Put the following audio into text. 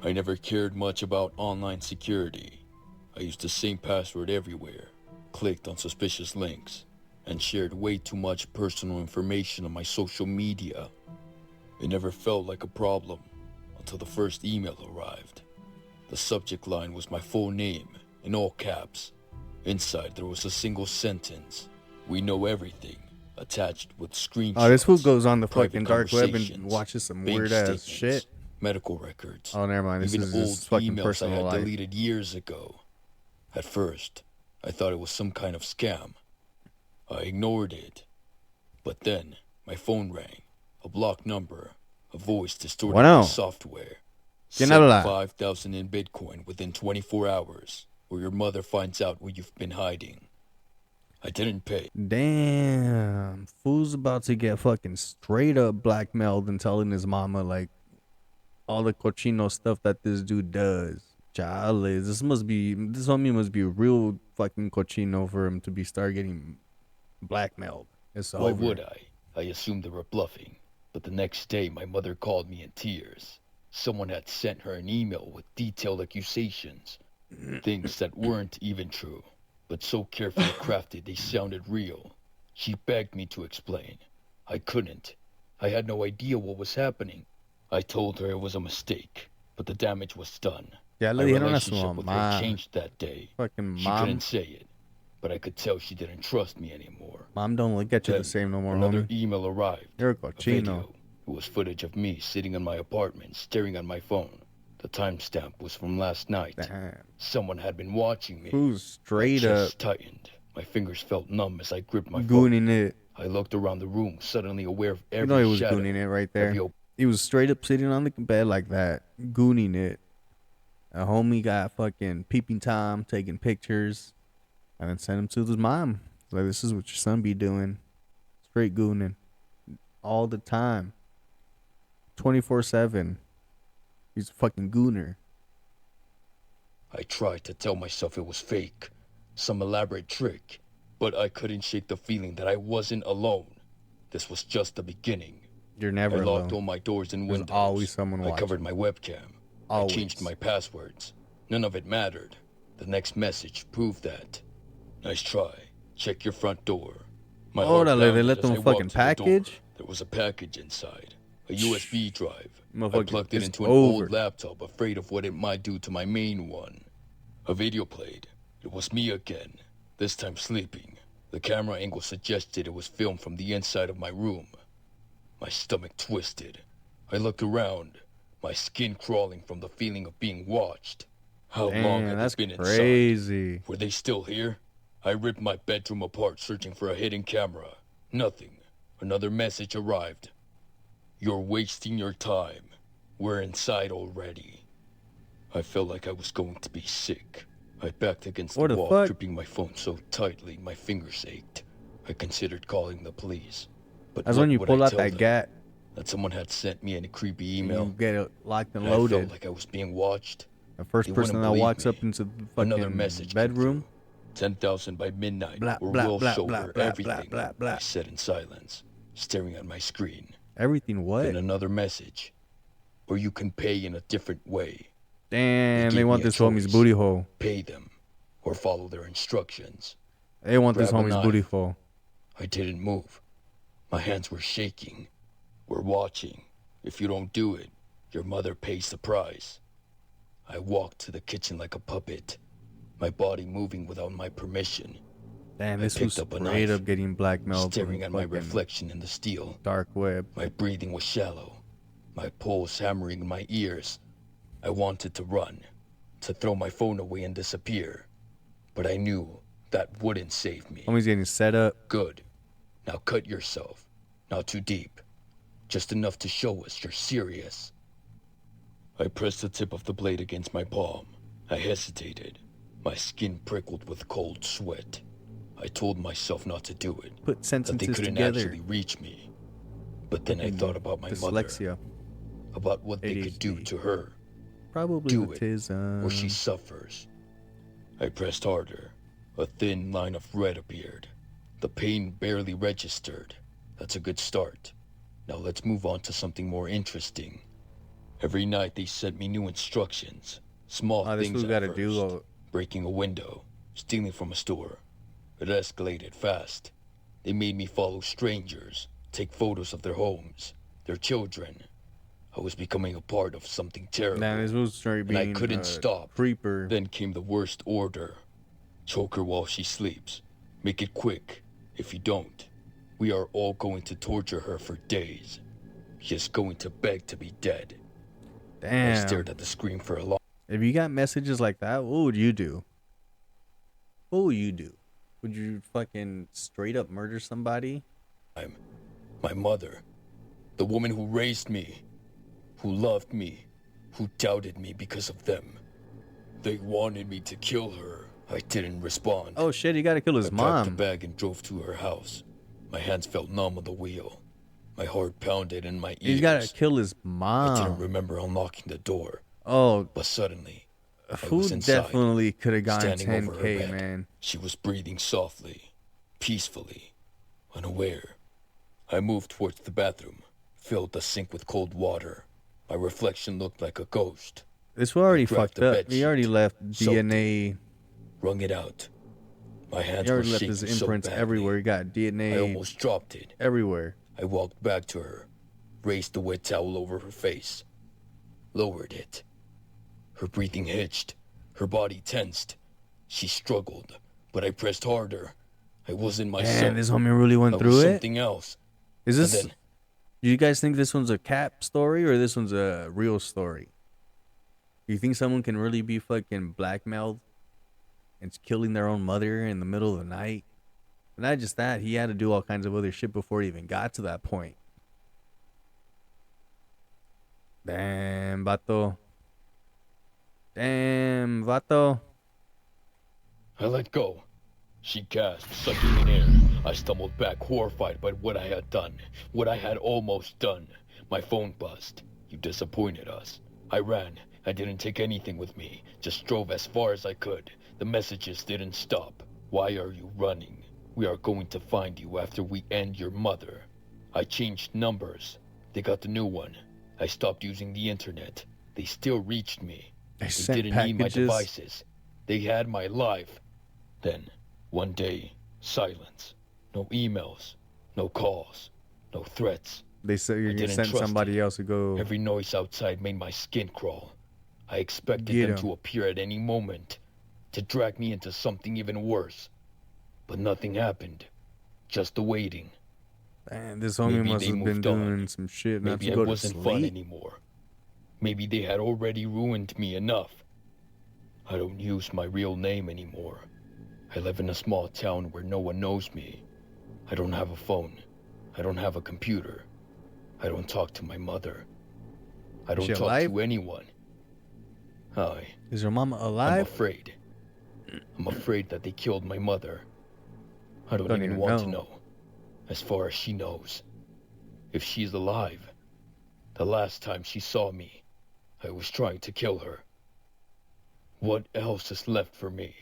I never cared much about online security. I used the same password everywhere, clicked on suspicious links, and shared way too much personal information on my social media. It never felt like a problem until the first email arrived. The subject line was my full name, in all caps. Inside there was a single sentence: "We know everything," attached with Oh, this fool screenshots, goes on the private fucking dark web and conversations, watches some bank weird ass shit. statements, medical records, Oh, never mind. This even is old his fucking emails I personal had life. deleted years ago. At first, I thought it was some kind of scam. I ignored it. But then, my phone rang. A blocked number. A voice distorted by Bueno, software. ¿quién Send habla? 5,000 in Bitcoin within 24 hours, or your mother finds out where you've been hiding. I didn't pay. Damn, fool's about to get fucking straight up blackmailed and telling his mama like all the cochino stuff that this dude does. Chale, this homie must be a real fucking cochino for him to be start getting blackmailed. It's Why over. would I? I assumed they were bluffing. But the next day, my mother called me in tears. Someone had sent her an email with detailed accusations. Things that weren't even true, but so carefully crafted they sounded real. She begged me to explain. I couldn't. I had no idea what was happening. I told her it was a mistake, but the damage was done. Ya My le dijeron a su relationship with her mamá. changed that day. Fucking She mom. couldn't say it, but I could tell she didn't trust me anymore. Mom don't look at you Then the same no more, another homie. email arrived. You're a A cochino. video. It was footage of me sitting in my apartment, staring at my phone. The timestamp was from last night. Damn. Someone had been watching me. Who's straight my up chest tightened. My fingers felt numb as I gripped my phone. gooning it? I looked around the room, suddenly aware of every You know he was shadow. gooning it right there. Every He was straight up sitting on the bed like that, gooning it. A homie got fucking peeping Tom taking pictures, and then sent him to his mom. Like, this is what your son be doing. Straight gooning. All the time. 24/7. He's a fucking gooner. I tried to tell myself it was fake, some elaborate trick, but I couldn't shake the feeling that I wasn't alone. This was just the beginning. You're never I locked alone. all my doors and There's windows. always someone I watching. covered my webcam. Always. I changed my passwords. None of it mattered. The next message proved that. Nice try. Check your front door. My heart Órale, they bounded let as them I a walked fucking to the door. package? There was a package inside. A USB drive. I Motherfucker, plugged it it's into an over. old laptop, afraid of what it might do to my main one. A video played. It was me again, this time sleeping. The camera angle suggested it was filmed from the inside of my room. My stomach twisted. I looked around, my skin crawling from the feeling of being watched. How long Damn, had that's they been crazy. inside? Were they still here? I ripped my bedroom apart, searching for a hidden camera. Nothing. Another message arrived. You're wasting your time. We're inside already. I felt like I was going to be sick. I backed against What the the wall, fuck? gripping my phone so tightly my fingers ached. I considered calling the police. But That's what when you would pull I out tell that them? gat That someone had sent me a creepy and email. you get it locked and I felt loaded. like I was being watched. The first They person wouldn't that believe walks me. up into the Another fucking message bedroom. came through. 10,000 by midnight, Blah, or blah, we'll blah, show blah, her blah, everything. blah, blah. I said in silence, staring at my screen. Everything what? Then another message. Or you can pay in a different way. Damn, they gave want me a this homie's choice. booty hole. Pay them, or follow their instructions. They want this Grab a homie's knife. booty hole. I didn't move. My hands were shaking. We're watching. If you don't do it, your mother pays the price. I walked to the kitchen like a puppet, my body moving without my permission. Damn, I this was picked up a straight knife, up getting blackmailed from staring at my fucking reflection in the steel. dark web. My breathing was shallow, my pulse hammering in my ears. I wanted to run, to throw my phone away and disappear. But I knew that wouldn't save me. Homie's getting set up. Good. Now cut yourself. Not too deep. Just enough to show us you're serious. I pressed the tip of the blade against my palm. I hesitated. My skin prickled with cold sweat. I told myself not to do it. Put That they sentences couldn't together. actually reach me. But then I thought about my mother. Dyslexia. About what they could do ADHD. to her. Probably Do it, autism. or she suffers. I pressed harder. A thin line of red appeared. The pain barely registered. That's a good start. Now let's move on to something more interesting. Every night they sent me new instructions. Small Oh, this things fool at got to first. do. Breaking a window, stealing from a store. It escalated fast. They made me follow strangers, take photos of their homes, their children. I was becoming a part of something Nah, this terrible, fool straight and I being couldn't a stop. creeper. Then came the worst order. Choke her while she sleeps. Make it quick. If you don't, we are all going to torture her for days. She is going to beg to be dead. I Damn. stared at the screen for a long If you got messages like that, what would you do? What would you do? Would you fucking straight up murder somebody? time. My mother, the woman who raised me, who loved me, who doubted me because of them. They wanted me to kill her. I didn't respond. Oh shit, he gotta kill his I packed a mom. bag and drove to her house. My hands felt numb on the wheel. My heart pounded in my ears. He's gotta kill his I didn't mom. remember unlocking the door, Oh, but suddenly, I who was inside, definitely could have gotten standing over her 10K, bed. man. She was breathing softly, peacefully, unaware. I moved towards the bathroom, filled the sink with cold water. My reflection looked like a ghost. This was already grabbed fucked the up. He bedsheet, already left soaked it, DNA. wrung it out. My hands He were already left shaking his so imprints badly. everywhere. He got I DNA almost dropped it. everywhere. I walked back to her, raised the wet towel over her face, lowered it. Her breathing hitched, her body tensed. She struggled, but I pressed harder. I wasn't myself. Man, this homie really I went was through it. something else. Is And this? then Do you guys think this one's a cap story or this one's a real story? You think someone can really be fucking blackmailed and killing their own mother in the middle of the night? But not just that, he had to do all kinds of other shit before he even got to that point. Damn, vato. Damn, vato. I let go. She gasped, sucking in air. I stumbled back, horrified by what I had done, what I had almost done. My phone buzzed. You disappointed us. I ran. I didn't take anything with me, just drove as far as I could. The messages didn't stop. Why are you running? We are going to find you after we end your mother. I changed numbers. They got the new one. I stopped using the internet. They still reached me. They sent didn't need my packages. devices. They had my life. Then, one day, silence. No emails, no calls, no threats. They said you're gonna didn't send trust somebody it. else to go Every noise outside made my skin crawl. I expected Get them 'em. to appear at any moment, to drag me into something even worse. But nothing happened. Just the waiting. Man, this homie Maybe must they have been moved on. doing some shit not Maybe to I go to wasn't fun sleep. anymore. Maybe they had already ruined me enough. I don't use my real name anymore. I live in a small town where no one knows me. I don't have a phone. I don't have a computer. I don't talk to my mother. I don't she talk alive? to anyone. Is your mama I'm alive? afraid. I'm afraid that they killed my mother. I don't, Don't even even want to know. know. As far as she knows. If she's alive. The last time she saw me, I was trying to kill her. What else is left for me?